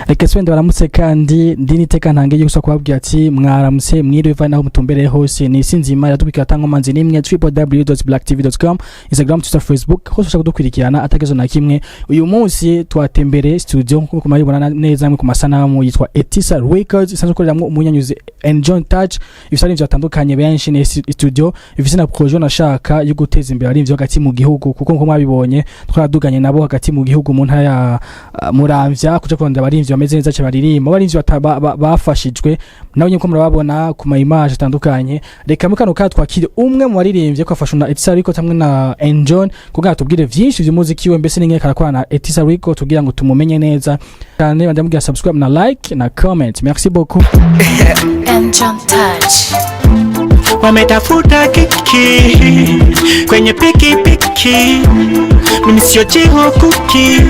reka swende baramutse kandi ndiniteka ntange yuko kubabwira ati mwaramutse mwiriwe naho mutumbereye hose ni sinzima yatubikira tango manzi nimwe www.blacktv.com Instagram Twitter Facebook hose ushaka kudukurikirana atagezo na kimwe uyu munsi twatembere studio nkuko muribona neza mwe ku masanamu yitwa Etisa Records isanzwe koreramwe umunyanyuzi jhon touch ibisari byatandukanye benshi ni studio ifise na projet nashaka yo guteza imbere ari ivyo hagati mu gihugu kuko nko mwabibonye twaraduganye nabo hagati mu gihugu mu ntara ya Muramvya kuja kurondera abarimvyi bameze neza cyane baririmba abarimvyi bafashijwe nawe nyuko murababona ku ma image atandukanye reka mukano ka twakire umwe mu baririmbye ko afashwa na Etisa Records hamwe na jhon kugira tubwire vyinshi vy'umuziki we mbese ninge karakwana na Etisa Records tugira ngo tumumenye neza kandi bandamubwira subscribe na like na comment merci beaucoup jhon touch wametafuta kiki kwenye piki mimi sio jiho kuki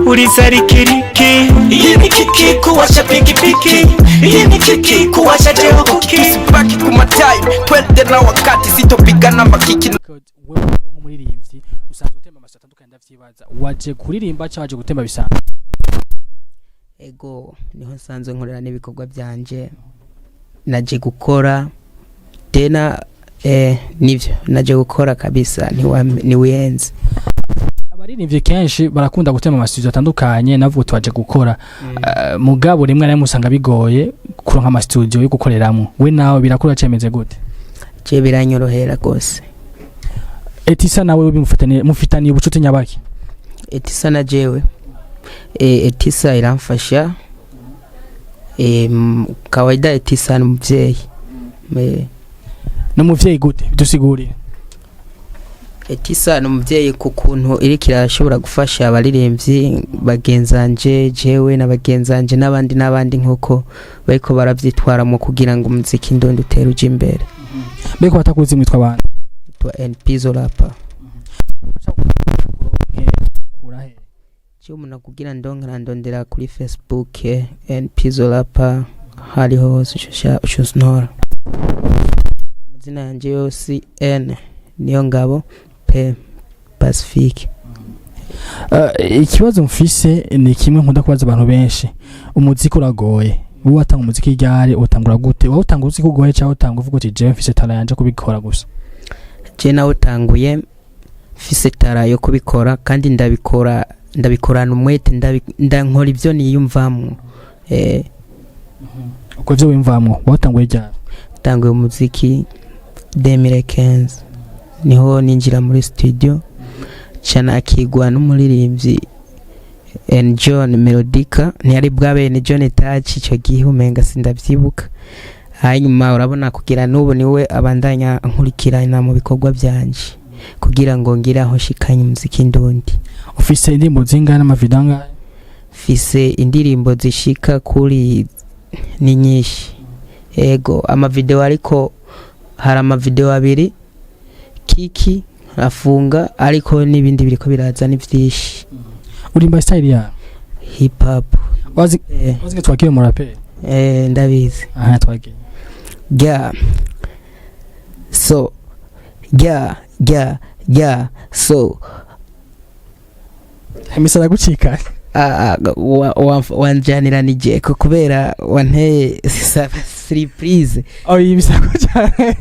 ulisarikiriki hii ni kiki kuwasha piki hii ni kiki kuwasha jiho kuki tusibaki kumatai twende na wakati sitopigana makiki wewe nk'umuririmbyi usanzwe utemba amasata atandukanye ndavyibaza waje kuririmba cyangwa waje gutemba bisanzwe ego niho nsanzwe nkorera n'ibikorwa byanje naje gukora tena nivyo naje gukora kabisa niwenze abaririmbyi kenshi barakunda gutema amastudio atandukanye navuga twaje gukora mugabo rimwe na musanga bigoye kuronka amastudio yo gukoreramo we nawe birakura cemeze gute je biranyorohera gose Etisa nawe mufitaniye ubucuti nyabaki Etisa na jewe Etisa iramfasha kawaida Etisa n'umuvyeyi n'umuvyeyi gute dusigurire Etisa n'umuvyeyi ku kuntu irikira ashobora gufasha abaririmbyi bagenzanje jewe n'abagenzanje n'abandi nkuko bariko baravyitwara mu kugira ngo umuziki ndondo uteruje imbere beko batakuzi mwitwa abantu twa NPzo rapa cyo umuntu kugira ndondera kuri Facebook NPzo rapa hariho hose ushusnora mazina yanje yose N niyo ngabo P Pacifique ikibazo mfise ni kimwe nkunda kubaza abantu benshi umuziki uragoye wowe watanga umuziki ryari utangura gute wowe utanga umuziki ugoye cyangwa utanga uvuga uti je mfise tala yanje kubikora gusa je nawe utanguye mfise tala yo kubikora kandi ndabikorana umwete ndankora ivyo niyumvamwo uko byo wimvamwo watanguye ryari tanguye umuziki 2015 niho ninjira muri studio cyana akigwa n'umuririmbyi jhon melodica ntiyari bwabe jhon touch icyo gihe umenga sindavyibuka hanyuma urabona kugira n'ubu niwe abandanya nkurikirana mu bikorwa byanje kugira ngo ngira aho shikanye umuziki ndondi ufise indirimbo zingana n'amavidanga fise indirimbo zishika kuri ni nyinshi ego amavideo ariko hari amavideo abiri kiki afunga ariko nibindi biriko biraza nivyishi urimba style ya hip hop wazi twakire mu rapper ndabizi twakire yeah so so hemisara gucika wanjanira nije ko kubera wanteye surprise ibisako cyane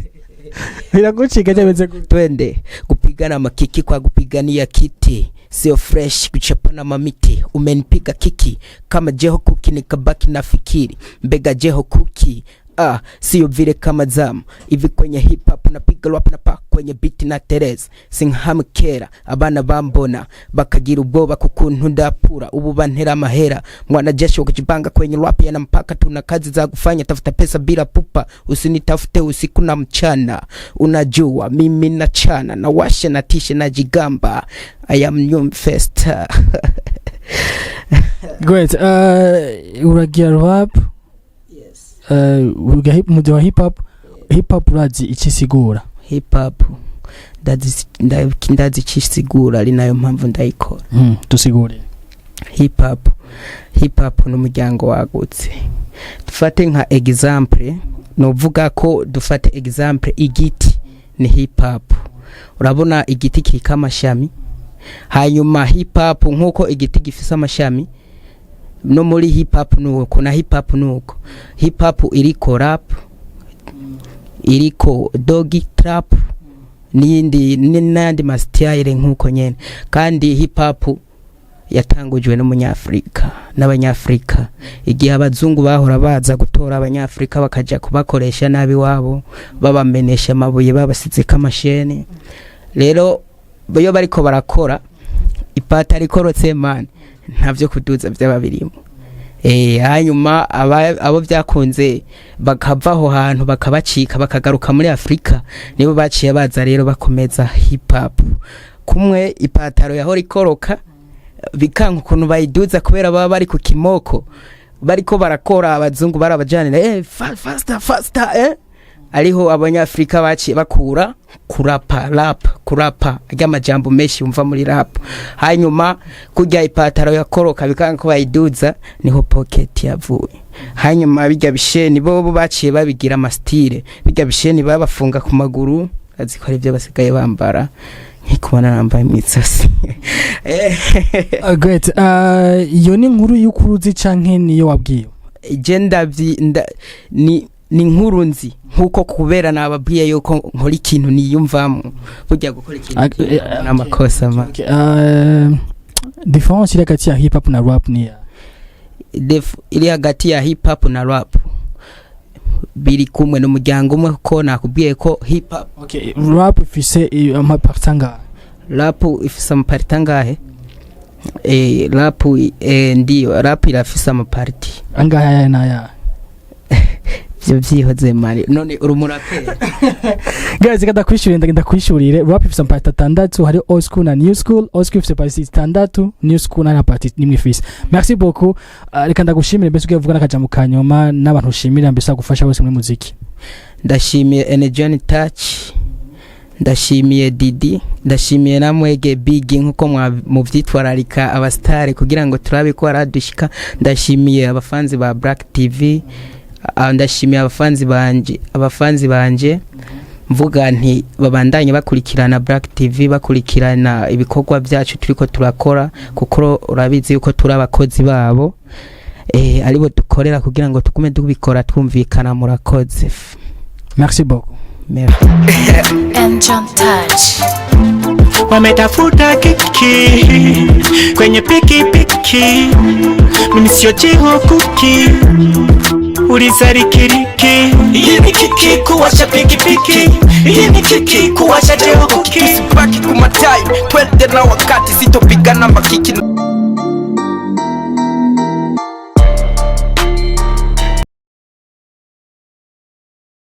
biragucika cyabeze twende kupigana makiki kwa kupigania kiti sio fresh kuchapana mamiti umenipiga kiki kama jeho kuki nikabaki na fikiri mbega jeho kuki sio vile kama zamu hivi kwenye hip hop napiga rap na pa kwenye beat na Tereza sinhamkera abana bambona bakagira ubwoba kukuntu ndapura ubu bantera mahera mwana jeshi wakujibanga kwenye rap yana mpaka tuna kazi za kufanya tafuta pesa bila pupa usinitafute usiku na mchana unajua mimi nachana na washa na tisha na jigamba I am new festa great uragira rap mujya wa hip hop urazi ikisigura hip hop ndazi ikisigura ari nayo mpamvu ndayikora tusigure hip hop n'umuryango wagutse dufate nka example novuga ko dufate example igiti ni hip hop urabona igiti kirika amashami hanyuma hip hop nkuko igiti gifise amashami no muri hip hop nuko na hip hop nuko. Hip hop iriko rap, iriko doggy trap, n'andi mastyle nkuko nyene. Kandi hip hop yatangujwe n'umunyafrika n'abanyafrika, igihe abazungu bahora baza gutora abanyafrika bakaja kubakoresha nabi wabo, babamenesha amabuye, babasize kamasheni. Rero boyo bariko barakora ipata rikorotse man, ntavyo kuduza by'ababirimo. Hanyuma abo byakunze bakavaho hantu bakabacika bakagaruka muri Afrika, nibo baciye baza rero bakomeza hip hop. Kumwe ipataro yahora ikoroka bikanka ukuntu bayiduza kubera baba bari ku kimoko, bariko barakora abazungu barabajanira faster ariho abanyafrika baciye bakura kurapa ry'amajambo menshi umva muri rap. Hanyuma kujya ipataro yakoroka bikanka ko bayiduza, niho pocket yavuye. Hanyuma bijya bisheni bo baciye babigira amastyle, bijya bisheni babafunga ku maguru, azikora ibyo basigaye bambara nkikubona nambaye mwitsasi. Great. Iyo ni nkuru y'ukuruzi canke niyo wabwiye? Ni nkuru nzi nkuko kubera nababwiye yuko nkora ikintu niyumvamo, burya gukora ikintu n'amakosa ma. Difference iri hagati ya hip hop na rap ni iri hagati ya hip hop na rap biri kumwe n'umuryango umwe, ko nakubwiye ko hip hop rap ifise amapartanga. Rap ifise amapartangahe? Rap ndiyo rap irafise amaparti angaya naya byihoze mari none urumurapere. Guys, ndagenda kwishurire. Rap ifise amaparti atandatu, hari old school na new school. Old school ifise parti atandatu, new school na parti nimwe ifise. Merci beaucoup. Reka ndagushimire mbese ugiye vuga nakajambo kanyoma n'abantu ushimira mbese agufasha bose muri muziki. Ndashimiye Jhon Touch, ndashimiye Didi, ndashimiye namwege Big nkuko muvyitwararika abastare kugira ngo turabe ko aradushika. Ndashimiye abafanzi ba Black TV, ndashimiye abafanzi banje mvuga nti babandanye bakurikirana Black TV, bakurikirana ibikorwa byacu turiko turakora, kuko urabizi yuko turi abakozi babo aribo dukorera kugira ngo tukume dubikora twumvikana. Murakoze. Merci beaucoup. And jhon touch. Wametafuta kiki kwenye piki, mimi sio jhon kuki, ulisarikiriki. Hii ni kiki kuwasha piki, hii ni kiki kuwasha jhon kuki. Sibaki kumatai, twende na wakati, sitopigana makiki.